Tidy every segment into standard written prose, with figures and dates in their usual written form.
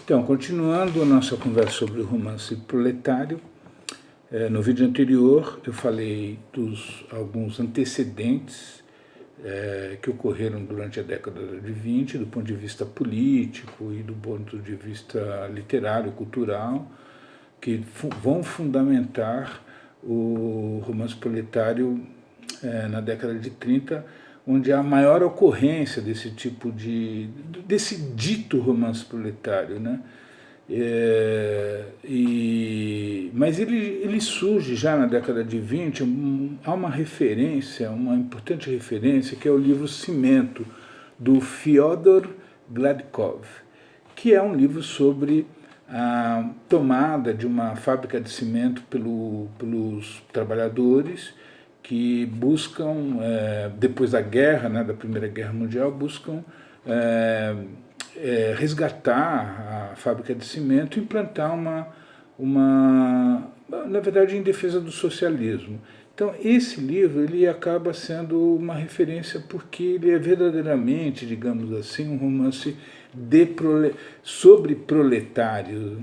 Então, continuando a nossa conversa sobre o romance proletário, no vídeo anterior eu falei dos alguns antecedentes que ocorreram durante a década de 20, do ponto de vista político e do ponto de vista literário, cultural, que vão fundamentar o romance proletário na década de 30, onde há maior ocorrência desse tipo desse dito romance proletário, né? Mas ele surge já na década de 20, há uma referência, uma importante referência, que é o livro Cimento, do Fyodor Gladkov, que é um livro sobre a tomada de uma fábrica de cimento pelos trabalhadores que buscam, depois da guerra, né, da Primeira Guerra Mundial, buscam resgatar a fábrica de cimento e implantar na verdade, em defesa do socialismo. Então, esse livro ele acaba sendo uma referência porque ele é verdadeiramente, digamos assim, um romance sobre proletários.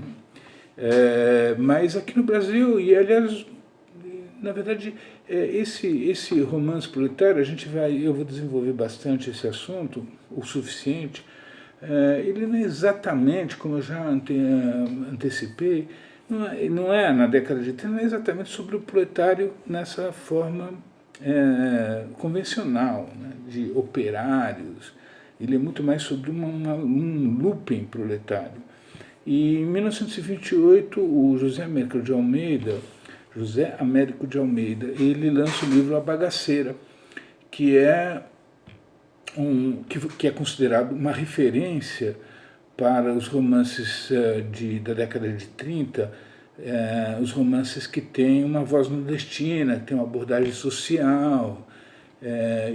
Mas aqui no Brasil, e aliás, na verdade, esse romance proletário, eu vou desenvolver bastante esse assunto, o suficiente. Ele não é exatamente, como eu já antecipei, não é na década de 30, não é exatamente sobre o proletário nessa forma convencional, né, de operários. Ele é muito mais sobre um looping proletário. E em 1928, o José Américo de Almeida, ele lança o livro A Bagaceira, que é considerado uma referência para os romances da década de 30, os romances que têm uma voz nordestina, que têm uma abordagem social.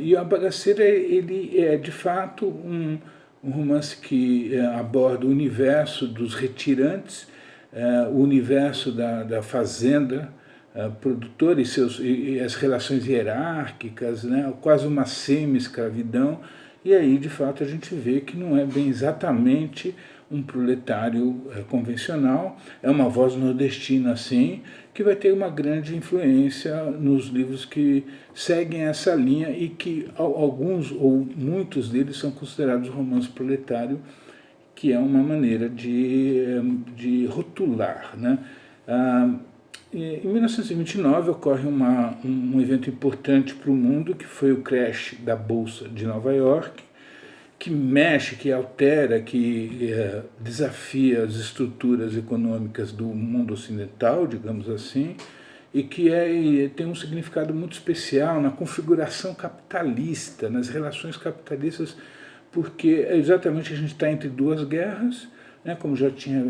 E A Bagaceira ele é, de fato, um romance que aborda o universo dos retirantes, o universo da fazenda produtora e as relações hierárquicas, né, quase uma semi-escravidão. E aí, de fato, a gente vê que não é bem exatamente um proletário convencional, é uma voz nordestina, sim, que vai ter uma grande influência nos livros que seguem essa linha e que alguns ou muitos deles são considerados romance proletário, que é uma maneira de rotular, né? Em 1929 ocorre um evento importante para o mundo, que foi o crash da Bolsa de Nova York, que mexe, que altera, que desafia as estruturas econômicas do mundo ocidental, digamos assim, e que tem um significado muito especial na configuração capitalista, nas relações capitalistas, porque exatamente a gente está entre duas guerras, né, como já tinha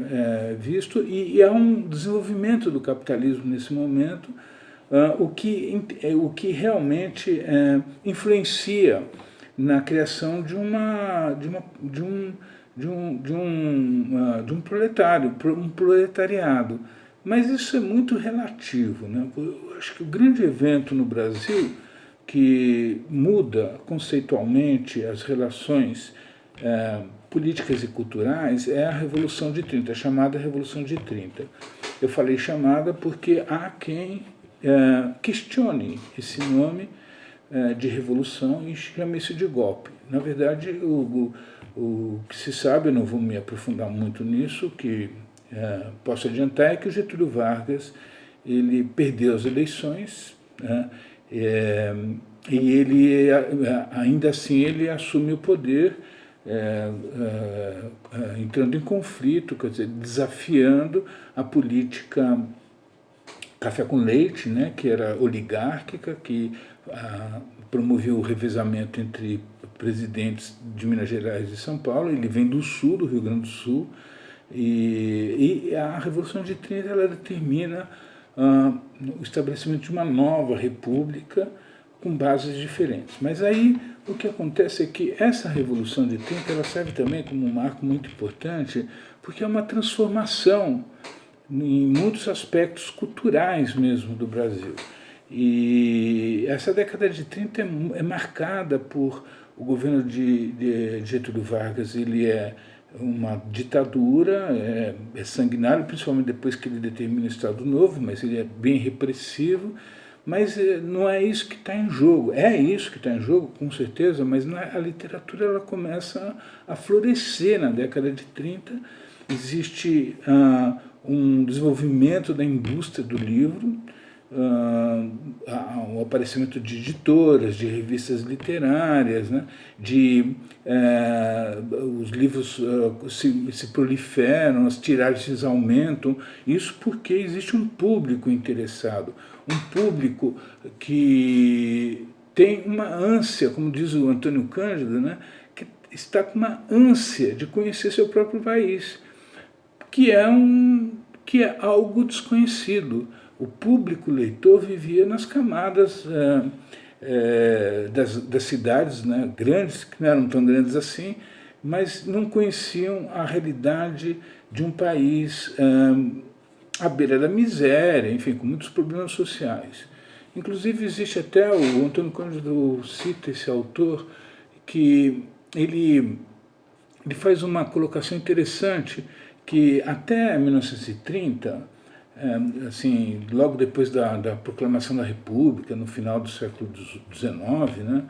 visto, e há um desenvolvimento do capitalismo nesse momento, o que realmente influencia na criação de um proletariado. Mas isso é muito relativo, né? Eu acho que o grande evento no Brasil que muda conceitualmente as relações políticas e culturais é a Revolução de 30, a chamada Revolução de 30. Eu falei chamada porque há quem questione esse nome de revolução e chame isso de golpe. Na verdade, o que se sabe, eu não vou me aprofundar muito nisso, o que posso adiantar é que o Getúlio Vargas ele perdeu as eleições, né, e ele, ainda assim, ele assume o poder, entrando em conflito, quer dizer, desafiando a política café com leite, né, que era oligárquica, que promovia o revezamento entre presidentes de Minas Gerais e São Paulo. Ele vem do sul, do Rio Grande do Sul, e a Revolução de 30 ela determina o estabelecimento de uma nova república com bases diferentes. Mas aí o que acontece é que essa Revolução de 30 ela serve também como um marco muito importante, porque é uma transformação em muitos aspectos culturais mesmo do Brasil. E essa década de 30 é marcada por o governo de Getúlio Vargas, ele é uma ditadura, é sanguinário, principalmente depois que ele determina o Estado Novo, mas ele é bem repressivo. Mas não é isso que está em jogo. É isso que está em jogo, com certeza, mas a literatura ela começa a florescer na década de 30. Existe um desenvolvimento da indústria do livro, o aparecimento de editoras, de revistas literárias, né? Os livros se proliferam, as tiragens aumentam, isso porque existe um público interessado, um público que tem uma ânsia, como diz o Antônio Cândido, né? Que está com uma ânsia de conhecer seu próprio país, que é algo desconhecido. O público leitor vivia nas camadas das cidades, né, grandes, que não eram tão grandes assim, mas não conheciam a realidade de um país à beira da miséria, enfim, com muitos problemas sociais. Inclusive existe até, o Antônio Cândido cita esse autor, que ele faz uma colocação interessante, que até 1930, assim, logo depois da proclamação da República, no final do século XIX, né,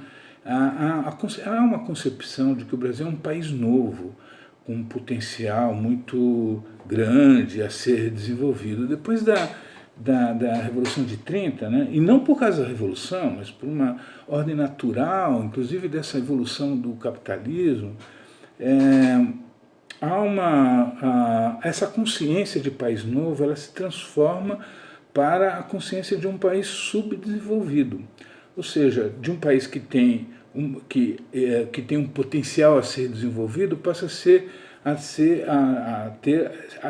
há uma concepção de que o Brasil é um país novo, com um potencial muito grande a ser desenvolvido. Depois da Revolução de 30, né, e não por causa da Revolução, mas por uma ordem natural, inclusive dessa evolução do capitalismo, essa consciência de país novo, ela se transforma para a consciência de um país subdesenvolvido, ou seja, de um país que tem um potencial a ser desenvolvido, passa a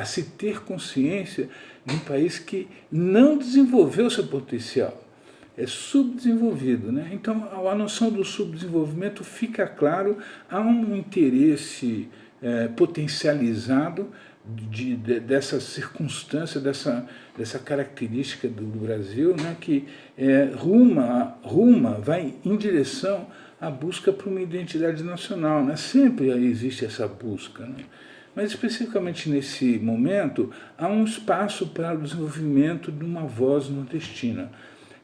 se ter consciência de um país que não desenvolveu seu potencial, é subdesenvolvido, né? Então, a noção do subdesenvolvimento fica claro, há um interesse potencializado dessa circunstância, dessa característica do Brasil, né, que vai em direção à busca por uma identidade nacional, né? Sempre existe essa busca, né? Mas especificamente nesse momento há um espaço para o desenvolvimento de uma voz nordestina.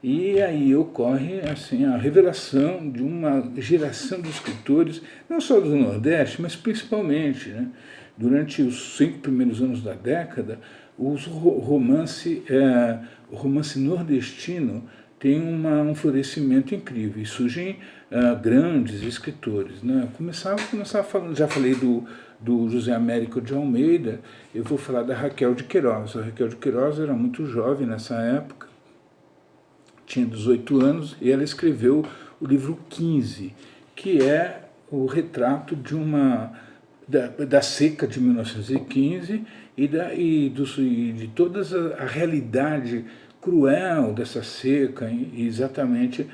E aí ocorre assim, a revelação de uma geração de escritores, não só do Nordeste, mas principalmente, né? Durante os 5 primeiros anos da década, o romance nordestino tem um florescimento incrível e surgem grandes escritores, né? Começar falando, já falei do José Américo de Almeida, eu vou falar da Raquel de Queiroz. A Raquel de Queiroz era muito jovem nessa época, tinha 18 anos, e ela escreveu o livro 15, que é o retrato da seca de 1915 e de toda a realidade cruel dessa seca, e exatamente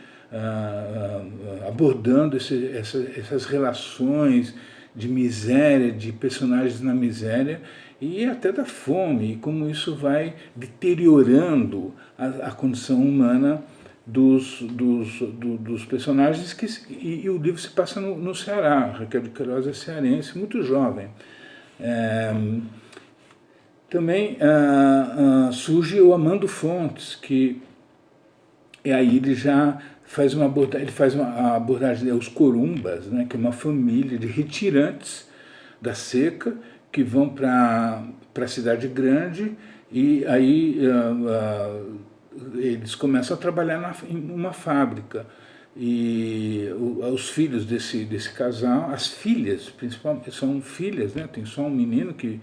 abordando essas relações de miséria, de personagens na miséria, e até da fome, e como isso vai deteriorando a condição humana dos personagens, e o livro se passa no Ceará. Raquel de Queiroz é cearense, muito jovem. Também surge o Amando Fontes, que aí ele já faz uma abordagem os corumbas, né, que é uma família de retirantes da seca que vão para a cidade grande, e aí eles começam a trabalhar em uma fábrica. E os filhos desse casal, as filhas principalmente, são filhas, né, tem só um menino que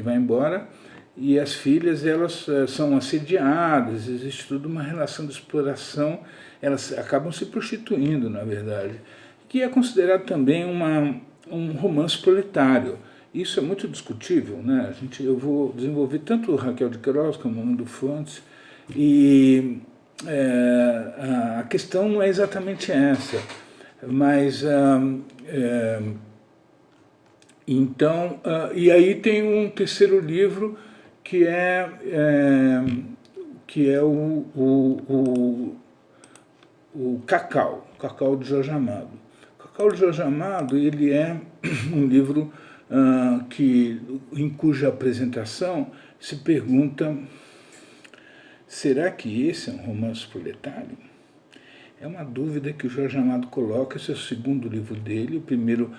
vai embora, e as filhas, elas são assediadas, existe toda uma relação de exploração, elas acabam se prostituindo, na verdade, que é considerado também um romance proletário. Isso é muito discutível, né? Eu vou desenvolver tanto Raquel de Queiroz como Amando Fontes, e a questão não é exatamente essa, mas então, e aí tem um terceiro livro que é o Cacau de Jorge Amado. O Cacau de Jorge Amado, ele é um livro em cuja apresentação se pergunta: será que esse é um romance proletário? É uma dúvida que o Jorge Amado coloca. Esse é o segundo livro dele. O primeiro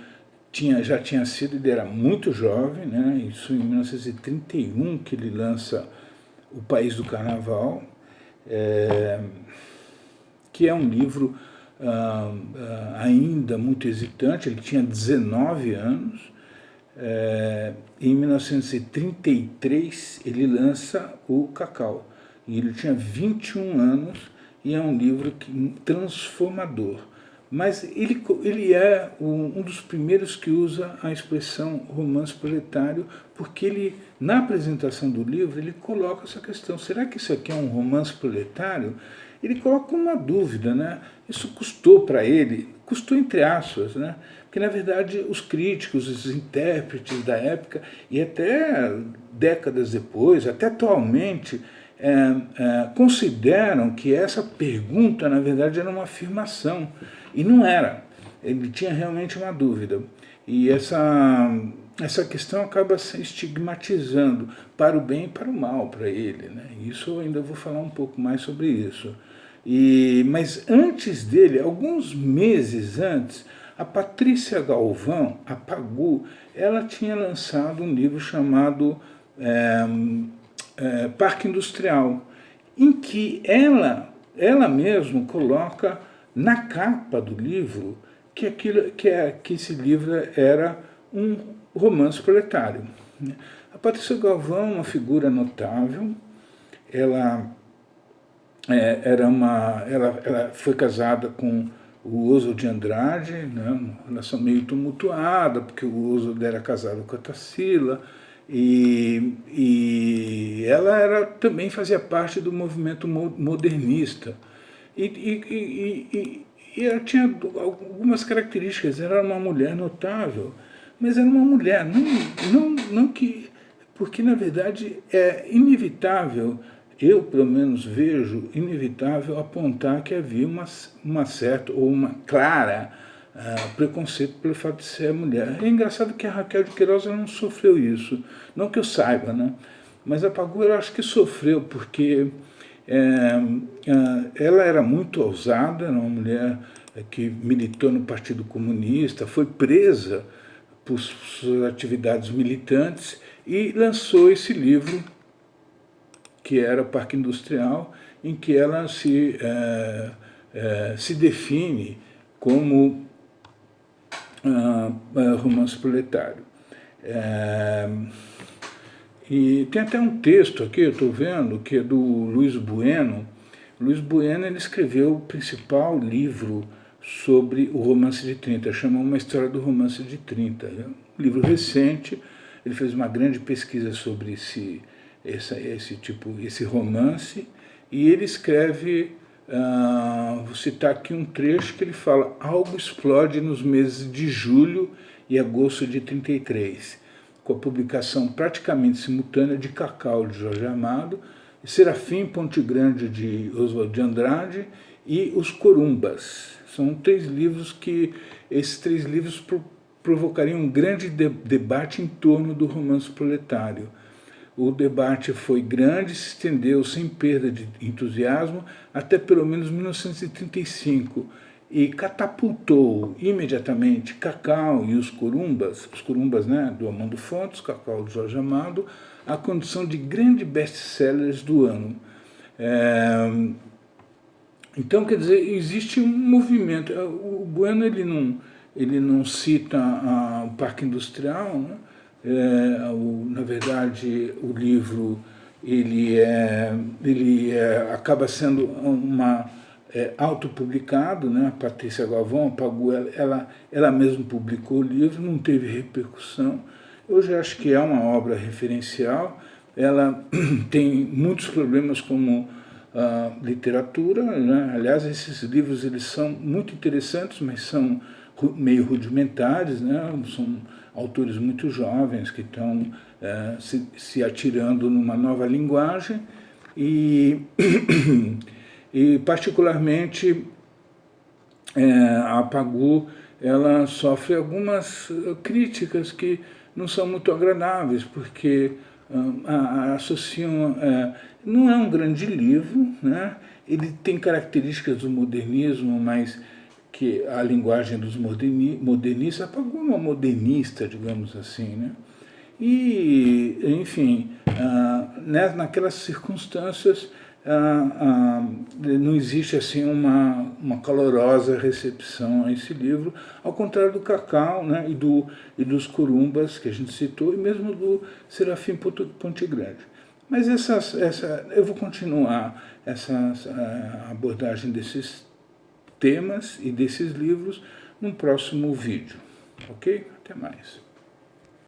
já tinha sido, ele era muito jovem, né? Isso em 1931, que ele lança O País do Carnaval, que é um livro ainda muito hesitante. Ele tinha 19 anos. Em 1933, ele lança O Cacau, e ele tinha 21 anos, e é um livro transformador. Mas ele é um dos primeiros que usa a expressão romance proletário, porque ele, na apresentação do livro, ele coloca essa questão: será que isso aqui é um romance proletário? Ele coloca uma dúvida, né? Isso custou para ele, custou entre aspas, né? Porque, na verdade, os críticos, os intérpretes da época, e até décadas depois, até atualmente, consideram que essa pergunta, na verdade, era uma afirmação. E não era. Ele tinha realmente uma dúvida. E essa questão acaba se estigmatizando para o bem e para o mal para ele, né? Isso eu ainda vou falar um pouco mais sobre isso. Mas antes dele, alguns meses antes, a Patrícia Galvão, a Pagu, ela tinha lançado um livro chamado Parque Industrial, em que ela mesma coloca na capa do livro que esse livro era um romance proletário. A Patrícia Galvão é uma figura notável. Ela foi casada com o Oswald de Andrade, né, uma relação meio tumultuada, porque o Oswald era casado com a Tarsila, e ela também fazia parte do movimento modernista. E ela tinha algumas características. Ela era uma mulher notável, mas era uma mulher, não que... Porque, na verdade, é inevitável, eu pelo menos vejo inevitável apontar que havia uma certa ou uma clara preconceito pelo fato de ser mulher. É engraçado que a Raquel de Queiroz não sofreu isso, não que eu saiba, né? Mas a Pagu eu acho que sofreu, porque ela era muito ousada, era uma mulher que militou no Partido Comunista, foi presa por suas atividades militantes e lançou esse livro, que era Parque Industrial, em que ela se define como romance proletário. E tem até um texto aqui, eu estou vendo, que é do Luiz Bueno. Luiz Bueno, ele escreveu o principal livro sobre o romance de 30, chama Uma História do Romance de 30. É um livro recente. Ele fez uma grande pesquisa sobre esse romance, e ele escreve, vou citar aqui um trecho que ele fala: algo explode nos meses de julho e agosto de 33, com a publicação praticamente simultânea de Cacau, de Jorge Amado, Serafim Ponte Grande, de Oswald de Andrade, e Os Corumbas. São esses três livros provocariam um grande debate em torno do romance proletário. O debate foi grande, se estendeu sem perda de entusiasmo até pelo menos 1935, e catapultou imediatamente Cacau e Os Corumbas, né, do Armando Fontes, Cacau de Jorge Amado, à condição de grandes best-sellers do ano. Então, quer dizer, existe um movimento. O Bueno ele não cita o Parque Industrial, né? Na verdade, o livro acaba sendo autopublicado, né? A Patrícia Galvão, a Pagu, ela mesma publicou o livro, não teve repercussão. Eu já acho que é uma obra referencial. Ela tem muitos problemas como literatura, né? Aliás, esses livros eles são muito interessantes, mas são meio rudimentares, né? São autores muito jovens que estão se atirando numa nova linguagem, e particularmente a Pagu, ela sofre algumas críticas que não são muito agradáveis, porque associam... não é um grande livro, né? Ele tem características do modernismo, mas que a linguagem dos modernistas apagou uma modernista, digamos assim, né? E, enfim, naquelas circunstâncias não existe assim uma calorosa recepção a esse livro, ao contrário do Cacau, né, e dos Corumbas, que a gente citou, e mesmo do Serafim Ponte Grande. Mas eu vou continuar essa abordagem desses temas e desses livros num próximo vídeo. Ok? Até mais.